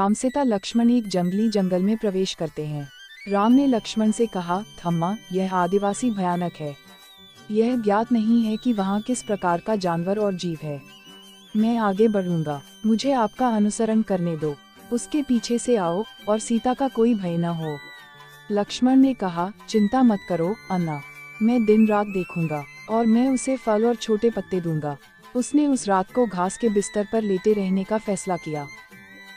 राम सीता लक्ष्मण एक जंगली जंगल में प्रवेश करते हैं। राम ने लक्ष्मण से कहा, थम्मा, यह आदिवासी भयानक है। यह ज्ञात नहीं है कि वहाँ किस प्रकार का जानवर और जीव है। मैं आगे बढ़ूंगा, मुझे आपका अनुसरण करने दो। उसके पीछे से आओ और सीता का कोई भय न हो। लक्ष्मण ने कहा, चिंता मत करो अन्ना, मैं दिन रात देखूंगा और मैं उसे फल और छोटे पत्ते दूंगा। उसने उस रात को घास के बिस्तर पर लेटे रहने का फैसला किया।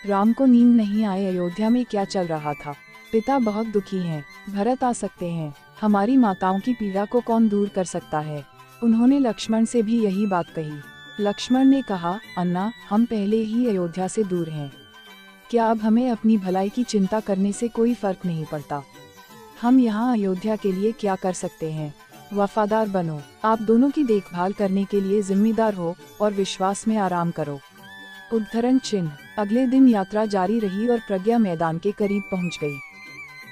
राम को नींद नहीं आई। अयोध्या में क्या चल रहा था? पिता बहुत दुखी हैं। भरत आ सकते हैं। हमारी माताओं की पीड़ा को कौन दूर कर सकता है? उन्होंने लक्ष्मण से भी यही बात कही। लक्ष्मण ने कहा, अन्ना, हम पहले ही अयोध्या से दूर हैं। क्या अब हमें अपनी भलाई की चिंता करने से कोई फर्क नहीं पड़ता? हम यहाँ अयोध्या के लिए क्या कर सकते हैं? वफादार बनो। आप दोनों की देखभाल करने के लिए जिम्मेदार हो और विश्वास में आराम करो। उद्धरण चिन्ह। अगले दिन यात्रा जारी रही और प्रज्ञा मैदान के करीब पहुंच गई।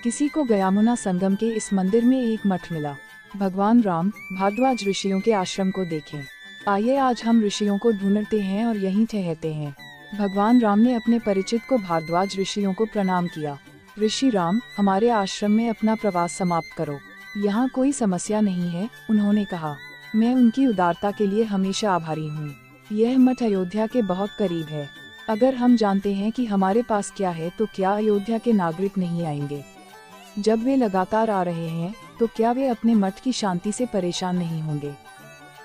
किसी को गयामुना संगम के इस मंदिर में एक मठ मिला। भगवान राम भारद्वाज ऋषियों के आश्रम को देखें। आइए आज हम ऋषियों को ढूंढते हैं और यहीं ठहरते हैं। भगवान राम ने अपने परिचित को भारद्वाज ऋषियों को प्रणाम किया। ऋषि राम, हमारे आश्रम में अपना प्रवास समाप्त करो। यहाँ कोई समस्या नहीं है, उन्होंने कहा। मैं उनकी उदारता के लिए हमेशा आभारी हूँ। यह मठ अयोध्या के बहुत करीब है। अगर हम जानते हैं कि हमारे पास क्या है तो क्या अयोध्या के नागरिक नहीं आएंगे? जब वे लगातार आ रहे हैं तो क्या वे अपने मठ की शांति से परेशान नहीं होंगे?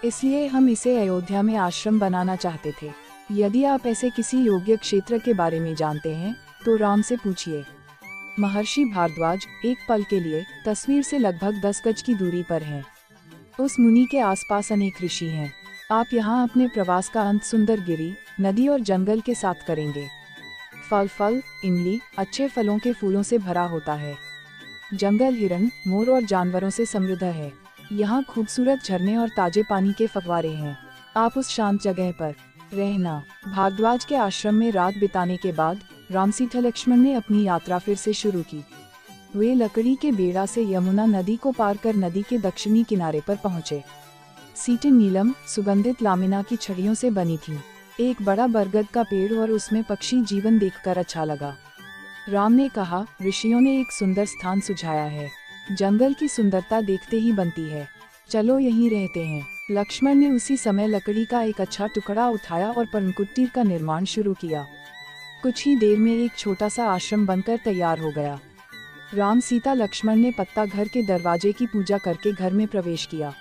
इसलिए हम इसे अयोध्या में आश्रम बनाना चाहते थे। यदि आप ऐसे किसी योग्य क्षेत्र के बारे में जानते हैं तो राम से पूछिए। महर्षि भारद्वाज एक पल के लिए तस्वीर से लगभग 10 गज की दूरी पर हैं। उस मुनि के आसपास अनेक ऋषि हैं। आप यहाँ अपने प्रवास का अंत सुंदर गिरी, नदी और जंगल के साथ करेंगे। फल इमली, अच्छे फलों के फूलों से भरा होता है। जंगल हिरण, मोर और जानवरों से समृद्ध है। यहाँ खूबसूरत झरने और ताजे पानी के फव्वारे हैं। आप उस शांत जगह पर रहना। भारद्वाज के आश्रम में रात बिताने के बाद राम सीता लक्ष्मण ने अपनी यात्रा फिर से शुरू की। वे लकड़ी के बेड़ा से यमुना नदी को पार कर नदी के दक्षिणी किनारे पर पहुँचे। सीटें नीलम, सुगंधित लामिना की छड़ियों से बनी थीं। एक बड़ा बरगद का पेड़ और उसमें पक्षी जीवन देखकर अच्छा लगा। राम ने कहा, ऋषियों ने एक सुंदर स्थान सुझाया है। जंगल की सुंदरता देखते ही बनती है। चलो यहीं रहते हैं। लक्ष्मण ने उसी समय लकड़ी का एक अच्छा टुकड़ा उठाया और पर्णकुटीर का निर्माण शुरू किया। कुछ ही देर में एक छोटा सा आश्रम बनकर तैयार हो गया। राम सीता लक्ष्मण ने पत्ता घर के दरवाजे की पूजा करके घर में प्रवेश किया।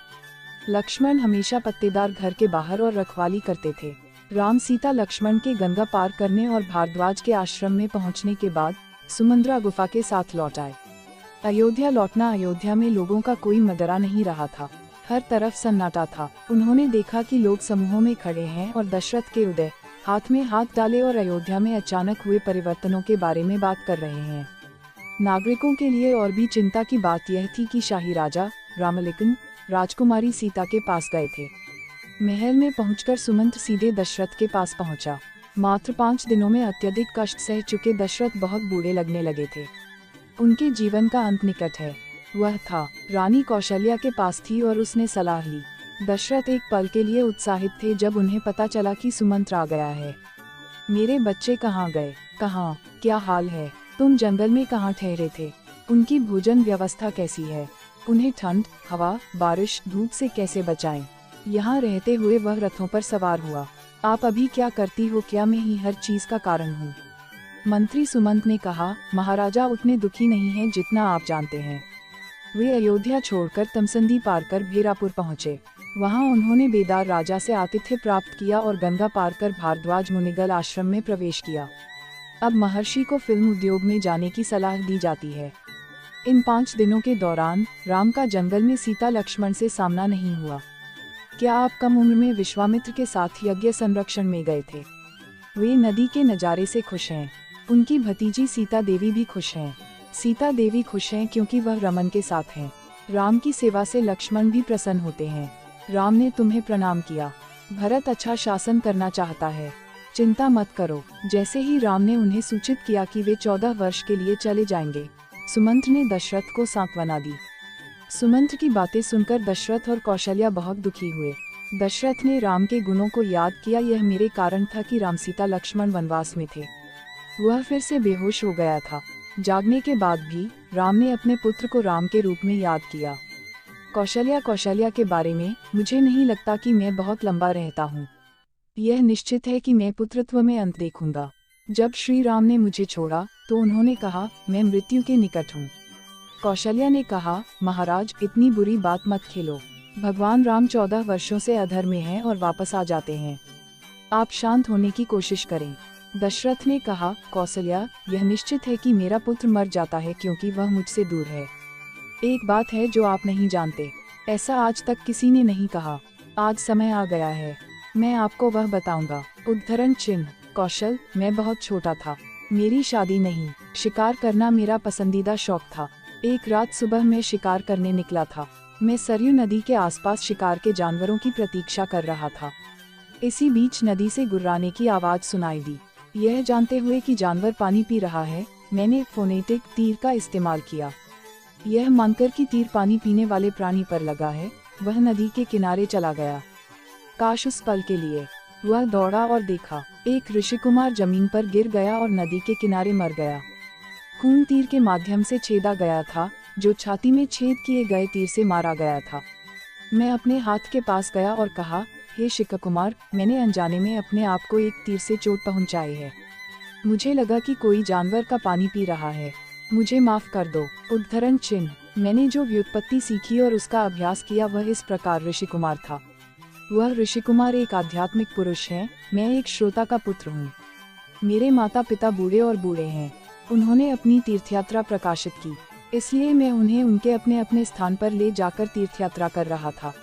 लक्ष्मण हमेशा पत्तेदार घर के बाहर और रखवाली करते थे। राम सीता लक्ष्मण के गंगा पार करने और भारद्वाज के आश्रम में पहुंचने के बाद सुमंद्रा गुफा के साथ लौट आए। अयोध्या लौटना। अयोध्या में लोगों का कोई मदरा नहीं रहा था। हर तरफ सन्नाटा था। उन्होंने देखा कि लोग समूहों में खड़े हैं और दशरथ के उदय, हाथ में हाथ डाले और अयोध्या में अचानक हुए परिवर्तनों के बारे में बात कर रहे हैं। नागरिकों के लिए और भी चिंता की बात यह थी कि शाही राजा रामलिकन राजकुमारी सीता के पास गए थे। महल में पहुंचकर सुमंत सीधे दशरथ के पास पहुंचा। मात्र 5 दिनों में अत्यधिक कष्ट सह चुके दशरथ बहुत बूढ़े लगने लगे थे। उनके जीवन का अंत निकट है। वह था रानी कौशल्या के पास थी और उसने सलाह ली। दशरथ एक पल के लिए उत्साहित थे जब उन्हें पता चला कि सुमंत आ गया है। मेरे बच्चे कहाँ गए? कहाँ? क्या हाल है? तुम जंगल में कहाँ ठहरे थे? उनकी भोजन व्यवस्था कैसी है? उन्हें ठंड, हवा, बारिश, धूप से कैसे बचाएं? यहाँ रहते हुए वह रथों पर सवार हुआ। आप अभी क्या करती हो? क्या मैं ही हर चीज का कारण हूँ? मंत्री सुमंत ने कहा, महाराजा उतने दुखी नहीं हैं जितना आप जानते हैं। वे अयोध्या छोड़कर तमसंदी पार कर भेरापुर पहुँचे। वहाँ उन्होंने बेदार राजा से आतिथ्य प्राप्त किया और गंगा पार कर भारद्वाज मुनिगल आश्रम में प्रवेश किया। अब महर्षि को फिल्म उद्योग में जाने की सलाह दी जाती है। इन 5 दिनों के दौरान राम का जंगल में सीता लक्ष्मण से सामना नहीं हुआ। क्या आप कम उम्र में विश्वामित्र के साथ यज्ञ संरक्षण में गए थे? वे नदी के नज़ारे से खुश हैं। उनकी भतीजी सीता देवी भी खुश हैं। सीता देवी खुश हैं क्योंकि वह रमन के साथ हैं। राम की सेवा से लक्ष्मण भी प्रसन्न होते हैं। राम ने तुम्हें प्रणाम किया। भरत अच्छा शासन करना चाहता है। चिंता मत करो। जैसे ही राम ने उन्हें सूचित किया कि वे 14 वर्ष के लिए चले जाएंगे, सुमंत ने दशरथ को सांत्वना दी। सुमंत की बातें सुनकर दशरथ और कौशल्या बहुत दुखी हुए। दशरथ ने राम के गुणों को याद किया। यह मेरे कारण था कि राम सीता लक्ष्मण वनवास में थे। वह फिर से बेहोश हो गया था। जागने के बाद भी राम ने अपने पुत्र को राम के रूप में याद किया। कौशल्या के बारे में मुझे नहीं लगता कि मैं बहुत लंबा रहता हूँ। यह निश्चित है कि मैं पुत्रत्व में अंत देखूंगा। जब श्री राम ने मुझे छोड़ा तो उन्होंने कहा, मैं मृत्यु के निकट हूँ। कौशल्या ने कहा, महाराज इतनी बुरी बात मत खेलो। भगवान राम 14 वर्षों से अधर में हैं और वापस आ जाते हैं। आप शांत होने की कोशिश करें। दशरथ ने कहा, कौशल्या, यह निश्चित है कि मेरा पुत्र मर जाता है क्योंकि वह मुझसे दूर है। एक बात है जो आप नहीं जानते, ऐसा आज तक किसी ने नहीं कहा। आज समय आ गया है, मैं आपको वह बताऊंगा। उद्धरण चिन्ह। कौशल, मैं बहुत छोटा था, मेरी शादी नहीं, शिकार करना मेरा पसंदीदा शौक था। एक रात सुबह मैं शिकार करने निकला था। मैं सरयू नदी के आसपास शिकार के जानवरों की प्रतीक्षा कर रहा था। इसी बीच नदी से गुर्राने की आवाज सुनाई दी। यह जानते हुए कि जानवर पानी पी रहा है, मैंने फोनेटिक तीर का इस्तेमाल किया। यह मानकर कि तीर पानी पीने वाले प्राणी पर लगा है, वह नदी के किनारे चला गया। काश उस पल के लिए। वह दौड़ा और देखा, एक ऋषिकुमार जमीन पर गिर गया और नदी के किनारे मर गया। खून तीर के माध्यम से छेदा गया था, जो छाती में छेद किए गए तीर से मारा गया था। मैं अपने हाथ के पास गया और कहा, हे शिखकुमार, मैंने अनजाने में अपने आप को एक तीर से चोट पहुंचाई है। मुझे लगा कि कोई जानवर का पानी पी रहा है, मुझे माफ कर दो। उद्धरण चिन्ह। मैंने जो व्युत्पत्ति सीखी और उसका अभ्यास किया वह इस प्रकार ऋषिकुमार था। वह ऋषिकुमार एक आध्यात्मिक पुरुष है, मैं एक श्रोता का पुत्र हूँ। मेरे माता पिता बूढ़े और बूढ़े हैं। उन्होंने अपनी तीर्थयात्रा प्रकाशित की, इसलिए मैं उन्हें उनके अपने अपने स्थान पर ले जाकर तीर्थयात्रा कर रहा था।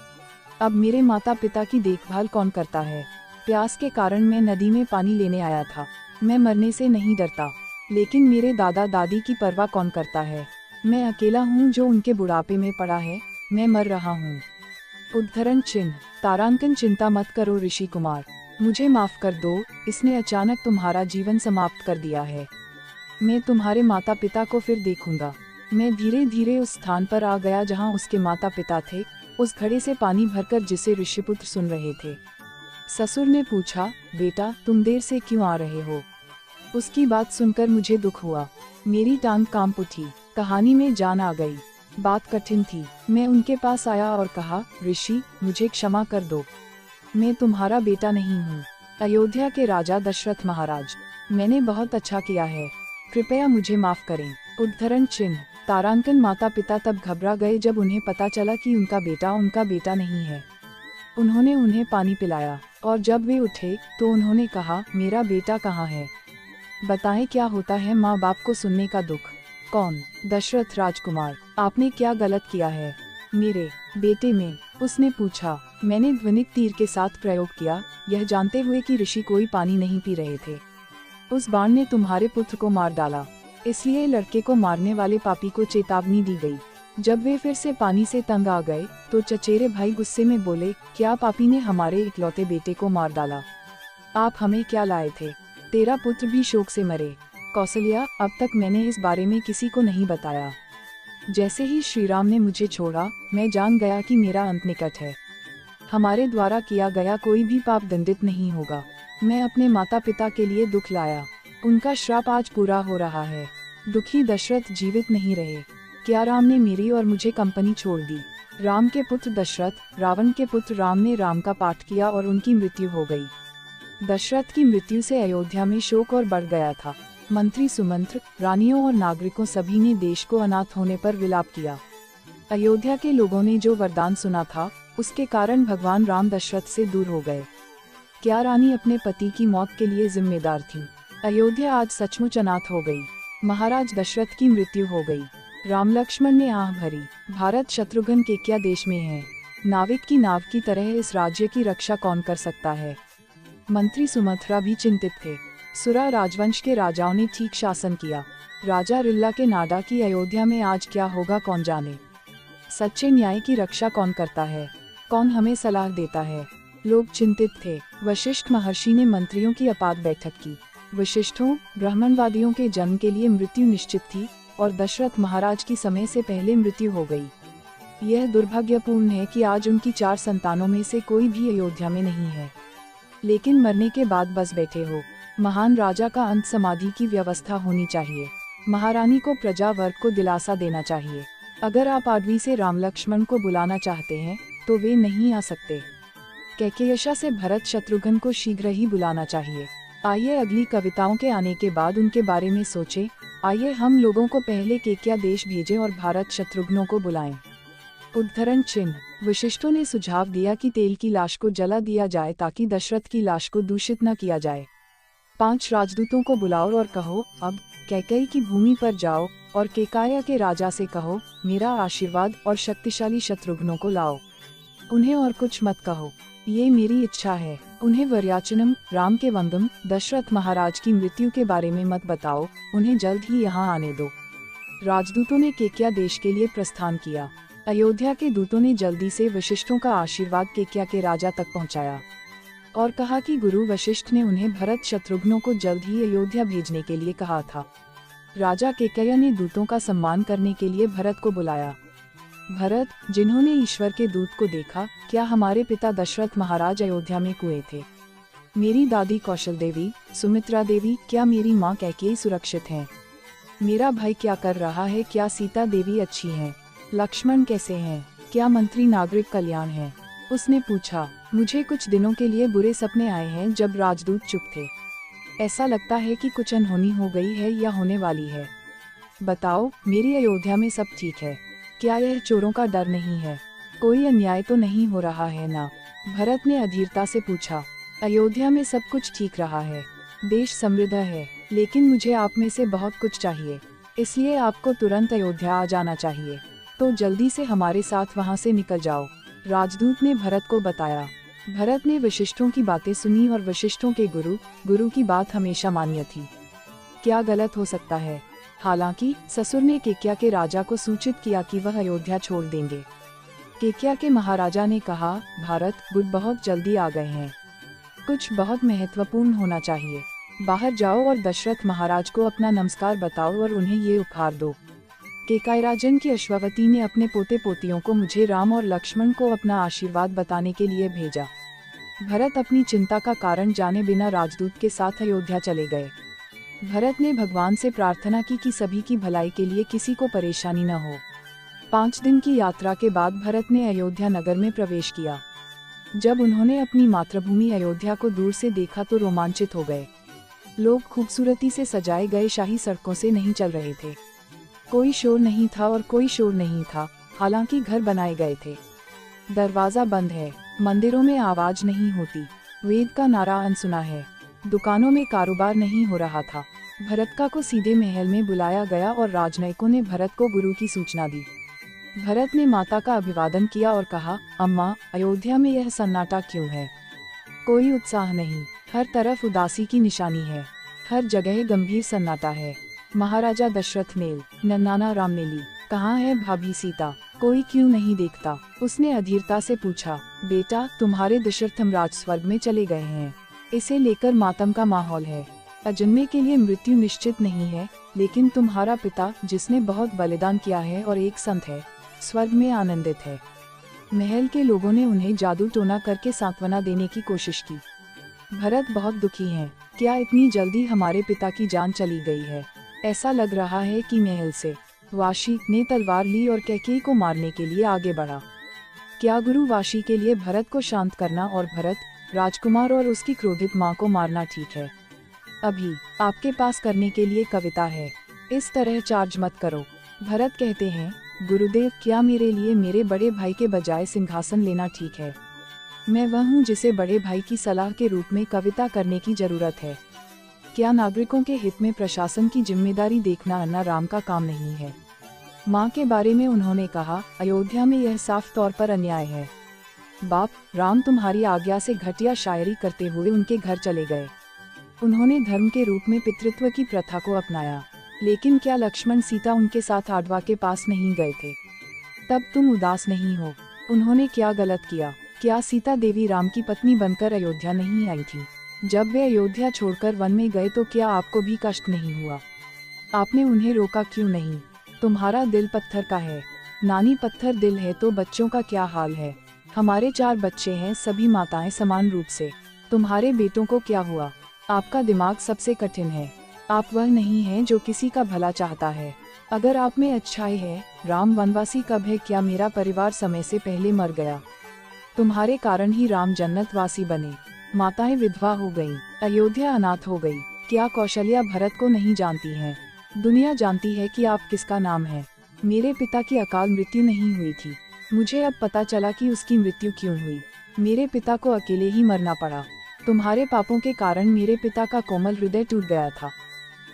अब मेरे माता पिता की देखभाल कौन करता है? प्यास के कारण मैं नदी में पानी लेने आया था। मैं मरने से नहीं डरता, लेकिन मेरे दादा दादी की परवाह कौन करता है? मैं अकेला हूँ जो उनके बुढ़ापे में पड़ा है, मैं मर रहा हूँ। उद्धरण चिन्ह। तारांकन, चिंता मत करो ऋषि कुमार, मुझे माफ कर दो, इसने अचानक तुम्हारा जीवन समाप्त कर दिया है। मैं तुम्हारे माता पिता को फिर देखूंगा। मैं धीरे धीरे उस स्थान पर आ गया जहाँ उसके माता पिता थे, उस घड़े से पानी भरकर जिसे ऋषिपुत्र सुन रहे थे। ससुर ने पूछा, बेटा तुम देर से क्यों आ रहे हो? उसकी बात सुनकर मुझे दुख हुआ, मेरी टांग कांप उठी, कहानी में जान आ गई। बात कठिन थी। मैं उनके पास आया और कहा, ऋषि मुझे क्षमा कर दो, मैं तुम्हारा बेटा नहीं हूँ। अयोध्या के राजा दशरथ महाराज, मैंने बहुत अच्छा किया है, कृपया मुझे माफ करें। उद्धरण चिन्ह। तारांकन, माता पिता तब घबरा गए जब उन्हें पता चला कि उनका बेटा नहीं है। उन्होंने उन्हें पानी पिलाया और जब वे उठे तो उन्होंने कहा, मेरा बेटा कहाँ है? बताएं क्या होता है माँ बाप को सुनने का दुख। कौन? दशरथ राजकुमार, आपने क्या गलत किया है मेरे बेटे में? उसने पूछा। मैंने ध्वनिक तीर के साथ प्रयोग किया, यह जानते हुए कि ऋषि कोई पानी नहीं पी रहे थे। उस बाण ने तुम्हारे पुत्र को मार डाला, इसलिए लड़के को मारने वाले पापी को चेतावनी दी गई। जब वे फिर से पानी से तंग आ गए तो चचेरे भाई गुस्से में बोले, क्या पापी ने हमारे इकलौते बेटे को मार डाला? आप हमें क्या लाए थे? तेरा पुत्र भी शोक से मरे। कौशल्या, अब तक मैंने इस बारे में किसी को नहीं बताया। जैसे ही श्री राम ने मुझे छोड़ा, मैं जान गया कि मेरा अंत निकट है। हमारे द्वारा किया गया कोई भी पाप दंडित नहीं होगा। मैं अपने माता पिता के लिए दुख लाया, उनका श्राप आज पूरा हो रहा है। दुखी दशरथ जीवित नहीं रहे। क्या राम ने मेरी और मुझे कंपनी छोड़ दी? राम के पुत्र दशरथ, रावण के पुत्र राम ने राम का पाठ किया और उनकी मृत्यु हो गई। दशरथ की मृत्यु से अयोध्या में शोक और बढ़ गया था। मंत्री, सुमंत्र, रानियों और नागरिकों सभी ने देश को अनाथ होने पर विलाप किया। अयोध्या के लोगों ने जो वरदान सुना था, उसके कारण भगवान राम दशरथ से दूर हो गए। क्या रानी अपने पति की मौत के लिए जिम्मेदार थी? अयोध्या आज सचमुच अनाथ हो गई। महाराज दशरथ की मृत्यु हो गई। राम लक्ष्मण ने आह भरी, भारत शत्रुघ्न के क्या देश में है? नाविक की नाव की तरह इस राज्य की रक्षा कौन कर सकता है? मंत्री सुमंत्रा भी चिंतित थे। सुरा राजवंश के राजाओं ने ठीक शासन किया। राजा रिल्ला के नाडा की अयोध्या में आज क्या होगा कौन जाने। सच्चे न्याय की रक्षा कौन करता है? कौन हमें सलाह देता है? लोग चिंतित थे। वशिष्ठ महर्षि ने मंत्रियों की अपार बैठक की। वशिष्ठों, ब्राह्मणवादियों के जन्म के लिए मृत्यु निश्चित थी और दशरथ महाराज की समय से पहले मृत्यु हो गई। यह दुर्भाग्यपूर्ण है कि आज उनकी 4 संतानों में से कोई भी अयोध्या में नहीं है। लेकिन मरने के बाद बस बैठे हो। महान राजा का अंत समाधि की व्यवस्था होनी चाहिए। महारानी को प्रजा वर्ग को दिलासा देना चाहिए। अगर आप आडवी से राम लक्ष्मण को बुलाना चाहते हैं तो वे नहीं आ सकते। कैकेयशा से भरत शत्रुघ्न को शीघ्र ही बुलाना चाहिए। आइए अगली कविताओं के आने के बाद उनके बारे में सोचें। आइए हम लोगों को पहले केकया देश भेजें और भारत शत्रुघ्नों को बुलाएं। उद्धरण चिन्ह। वशिष्ठों ने सुझाव दिया कि तेल की लाश को जला दिया जाए ताकि दशरथ की लाश को दूषित न किया जाए। 5 राजदूतों को बुलाओ और कहो, अब कैकेयी की भूमि पर जाओ और केकाया के राजा से कहो, मेरा आशीर्वाद और शक्तिशाली शत्रुघ्नों को लाओ। उन्हें और कुछ मत कहो, ये मेरी इच्छा है। उन्हें वरयाचनम, राम के वंदम, दशरथ महाराज की मृत्यु के बारे में मत बताओ। उन्हें जल्द ही यहाँ आने दो। राजदूतों ने केकया देश के लिए प्रस्थान किया। अयोध्या के दूतों ने जल्दी से वशिष्ठों का आशीर्वाद केकया के राजा तक पहुँचाया और कहा कि गुरु वशिष्ठ ने उन्हें भरत शत्रुघ्नों को जल्द ही अयोध्या भेजने के लिए कहा था। राजा केकया ने दूतों का सम्मान करने के लिए भरत को बुलाया। भरत, जिन्होंने ईश्वर के दूत को देखा, क्या हमारे पिता दशरथ महाराज अयोध्या में कुएं थे? मेरी दादी कौशल देवी, सुमित्रा देवी, क्या मेरी माँ कैकेयी सुरक्षित हैं? मेरा भाई क्या कर रहा है? क्या सीता देवी अच्छी हैं? लक्ष्मण कैसे हैं? क्या मंत्री नागरिक कल्याण हैं? उसने पूछा। मुझे कुछ दिनों के लिए बुरे सपने आए हैं। जब राजदूत चुप थे, ऐसा लगता है कि कुछ अनहोनी हो गई है या होने वाली है। बताओ, मेरी अयोध्या में सब ठीक है? क्या यह चोरों का डर नहीं है? कोई अन्याय तो नहीं हो रहा है ना? भरत ने अधीरता से पूछा। अयोध्या में सब कुछ ठीक रहा है। देश समृद्ध है, लेकिन मुझे आप में से बहुत कुछ चाहिए, इसलिए आपको तुरंत अयोध्या आ जाना चाहिए। तो जल्दी से हमारे साथ वहां से निकल जाओ, राजदूत ने भरत को बताया। भरत ने वशिष्ठों की बातें सुनी और वशिष्ठों के गुरु की बात हमेशा मान्य थी। क्या गलत हो सकता है? हालांकि ससुर ने केकया के राजा को सूचित किया कि वह अयोध्या छोड़ देंगे। केकया के महाराजा ने कहा, भारत, गुरु बहुत जल्दी आ गए हैं। कुछ बहुत महत्वपूर्ण होना चाहिए। बाहर जाओ और दशरथ महाराज को अपना नमस्कार बताओ और उन्हें ये उपहार दो। केकया राजन की अश्ववती ने अपने पोते पोतियों को मुझे राम और लक्ष्मण को अपना आशीर्वाद बताने के लिए भेजा। भरत अपनी चिंता का कारण जाने बिना राजदूत के साथ अयोध्या चले गए। भरत ने भगवान से प्रार्थना की कि सभी की भलाई के लिए किसी को परेशानी न हो। 5 दिन की यात्रा के बाद भरत ने अयोध्या नगर में प्रवेश किया। जब उन्होंने अपनी मातृभूमि अयोध्या को दूर से देखा तो रोमांचित हो गए। लोग खूबसूरती से सजाए गए शाही सड़कों से नहीं चल रहे थे। कोई शोर नहीं था और कोई शोर नहीं था, हालांकि घर बनाए गए थे। दरवाजा बंद है, मंदिरों में आवाज नहीं होती, वेद का नारा अनसुना है, दुकानों में कारोबार नहीं हो रहा था। भरत को सीधे महल में बुलाया गया और राजनयिकों ने भरत को गुरु की सूचना दी। भरत ने माता का अभिवादन किया और कहा, अम्मा, अयोध्या में यह सन्नाटा क्यों है? कोई उत्साह नहीं, हर तरफ उदासी की निशानी है, हर जगह गंभीर सन्नाटा है। महाराजा दशरथ नेल, नन्नाना राम ने ली, कहाँ है भाभी सीता? कोई क्यों नहीं देखता? उसने अधीरता से पूछा। बेटा, तुम्हारे दशरथम राज स्वर्ग में चले गए हैं। इसे लेकर मातम का माहौल है। अजन्मे के लिए मृत्यु निश्चित नहीं है, लेकिन तुम्हारा पिता, जिसने बहुत बलिदान किया है और एक संत है, स्वर्ग में आनंदित है। महल के लोगों ने उन्हें जादू टोना करके सांत्वना देने की कोशिश की। भरत बहुत दुखी हैं। क्या इतनी जल्दी हमारे पिता की जान चली गई है? ऐसा लग रहा है कि महल से वाशी ने तलवार ली और कैकेयी को मारने के लिए आगे बढ़ा। क्या गुरु वाशी के लिए भरत को शांत करना और भरत, राजकुमार और उसकी क्रोधित माँ को मारना ठीक है? अभी आपके पास करने के लिए कविता है, इस तरह चार्ज मत करो। भरत कहते हैं, गुरुदेव, क्या मेरे लिए मेरे बड़े भाई के बजाय सिंहासन लेना ठीक है? मैं वह हूँ जिसे बड़े भाई की सलाह के रूप में कविता करने की जरूरत है। क्या नागरिकों के हित में प्रशासन की जिम्मेदारी देखना अन्ना राम का काम नहीं है? माँ के बारे में उन्होंने कहा, अयोध्या में यह साफ तौर पर अन्याय है। बाप, राम तुम्हारी आज्ञा से घटिया शायरी करते हुए उनके घर चले गए। उन्होंने धर्म के रूप में पितृत्व की प्रथा को अपनाया, लेकिन क्या लक्ष्मण सीता उनके साथ आडवा के पास नहीं गए थे? तब तुम उदास नहीं हो। उन्होंने क्या गलत किया? क्या सीता देवी राम की पत्नी बनकर अयोध्या नहीं आई थी? जब वे अयोध्या छोड़कर वन में गए तो क्या आपको भी कष्ट नहीं हुआ? आपने उन्हें रोका क्यों नहीं? तुम्हारा दिल पत्थर का है। नानी पत्थर दिल है तो बच्चों का क्या हाल है? हमारे 4 बच्चे हैं, सभी माताएं समान रूप से। तुम्हारे बेटों को क्या हुआ? आपका दिमाग सबसे कठिन है। आप वह नहीं है जो किसी का भला चाहता है। अगर आप में अच्छाई है, राम वनवासी कब है? क्या मेरा परिवार समय से पहले मर गया? तुम्हारे कारण ही राम जन्नतवासी बने। माताएं विधवा हो गईं, अयोध्या अनाथ हो गई। क्या कौशल्या भरत को नहीं जानती हैं? दुनिया जानती है कि आप किसका नाम है। मेरे पिता की अकाल मृत्यु नहीं हुई थी। मुझे अब पता चला कि उसकी मृत्यु क्यों हुई। मेरे पिता को अकेले ही मरना पड़ा। तुम्हारे पापों के कारण मेरे पिता का कोमल हृदय टूट गया था।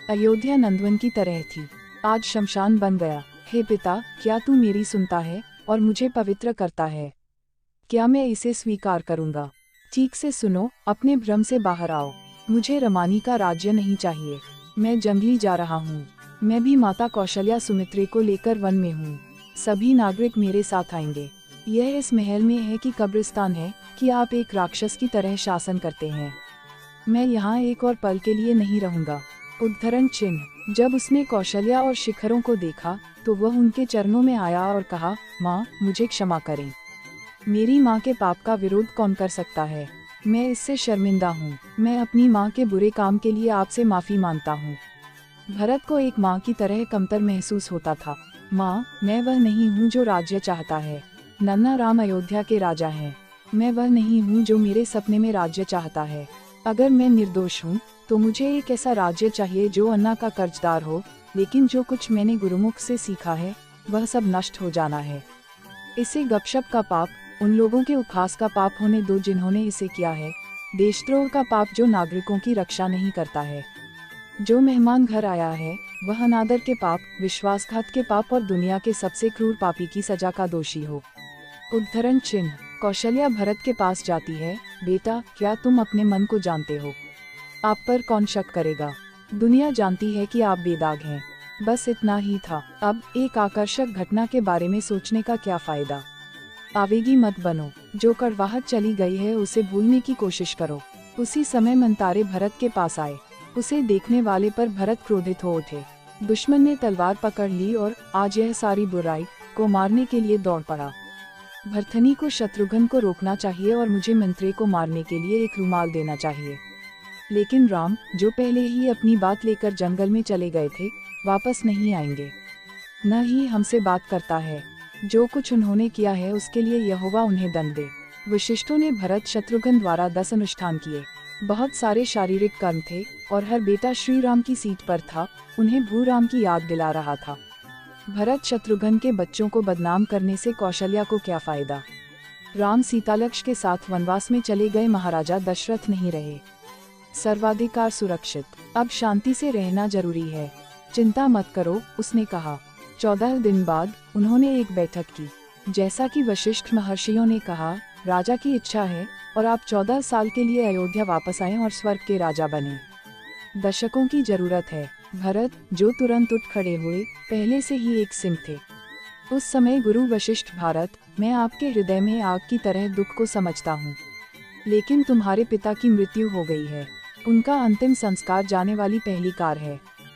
अयोध्या नंदवन की तरह थी, आज शमशान बन गया। हे पिता, क्या तू मेरी सुनता है और मुझे पवित्र करता है? क्या मैं इसे स्वीकार करूंगा? ठीक से सुनो, अपने भ्रम से बाहर आओ। मुझे रमानी का राज्य नहीं चाहिए। मैं जंगली जा रहा हूँ। मैं भी माता कौशल्या सुमित्रे को लेकर वन में हूँ। सभी नागरिक मेरे साथ आएंगे। यह इस महल में है कि कब्रिस्तान है कि आप एक राक्षस की तरह शासन करते हैं? मैं यहाँ एक और पल के लिए नहीं रहूंगा। उद्धरण चिन्ह। जब उसने कौशल्या और शिखरों को देखा तो वह उनके चरणों में आया और कहा, माँ, मुझे क्षमा करें। मेरी माँ के पाप का विरोध कौन कर सकता है? मैं इससे शर्मिंदा हूँ। मैं अपनी माँ के बुरे काम के लिए आपसे माफी मांगता हूँ। भरत को एक माँ की तरह कमतर महसूस होता था। माँ, मैं वह नहीं हूँ जो राज्य चाहता है। नन्ना राम अयोध्या के राजा हैं। मैं वह नहीं हूँ जो मेरे सपने में राज्य चाहता है। अगर मैं निर्दोष हूँ तो मुझे एक ऐसा राज्य चाहिए जो अन्ना का कर्जदार हो, लेकिन जो कुछ मैंने गुरुमुख से सीखा है वह सब नष्ट हो जाना है। इसे गपशप का पाप उन लोगों के उपहास का पाप होने दो जिन्होंने इसे किया है। देशद्रोह का पाप जो नागरिकों की रक्षा नहीं करता है। जो मेहमान घर आया है वह अनादर के पाप, विश्वासघात के पाप और दुनिया के सबसे क्रूर पापी की सजा का दोषी हो। उद्धरण चिन्ह। कौशल्या भरत के पास जाती है, बेटा, क्या तुम अपने मन को जानते हो? आप पर कौन शक करेगा? दुनिया जानती है कि आप बेदाग हैं। बस इतना ही था। अब एक आकर्षक घटना के बारे में सोचने का क्या फायदा? आवेगी मत बनो। जो कड़वाहट चली गई है उसे भूलने की कोशिश करो। उसी समय मंतारे भरत के पास आए। उसे देखने वाले पर भरत क्रोधित हो उठे। दुश्मन ने तलवार पकड़ ली और आज यह सारी बुराई को मारने के लिए दौड़ पड़ा। भरथनी को शत्रुघ्न को रोकना चाहिए और मुझे मंत्री को मारने के लिए एक रुमाल देना चाहिए। लेकिन राम, जो पहले ही अपनी बात लेकर जंगल में चले गए थे, वापस नहीं आएंगे। न ही हमसे बात करता है। जो कुछ उन्होंने किया है उसके लिए यहोवा उन्हें दंड दे। वशिष्ठों ने भरत शत्रुघ्न द्वारा 10 अनुष्ठान किए। बहुत सारे शारीरिक कर्म थे और हर बेटा श्री राम की सीट पर था, उन्हें भूराम की याद दिला रहा था। भरत शत्रुघ्न के बच्चों को बदनाम करने से कौशल्या को क्या फायदा? राम सीतालक्ष्य के साथ वनवास में चले गए महाराजा दशरथ नहीं रहे। सर्वाधिकार सुरक्षित। अब शांति से रहना जरूरी है। चिंता मत करो, उसने कहा। 14 दिन बाद उन्होंने एक बैठक की। जैसा कि वशिष्ठ महर्षियों ने कहा, राजा की इच्छा है और आप 14 साल के लिए अयोध्या वापस आएं और स्वर्ग के राजा बने। दशकों की जरूरत है। भरत, जो तुरंत उठ खड़े हुए, पहले से ही एक सिंह थे। उस समय गुरु वशिष्ठ, भारत, मैं आपके हृदय में आग की तरह दुख को समझता हूँ। लेकिन तुम्हारे पिता की मृत्यु हो गई है। उनका अंतिम संस्कार जाने वाली पहली कार है।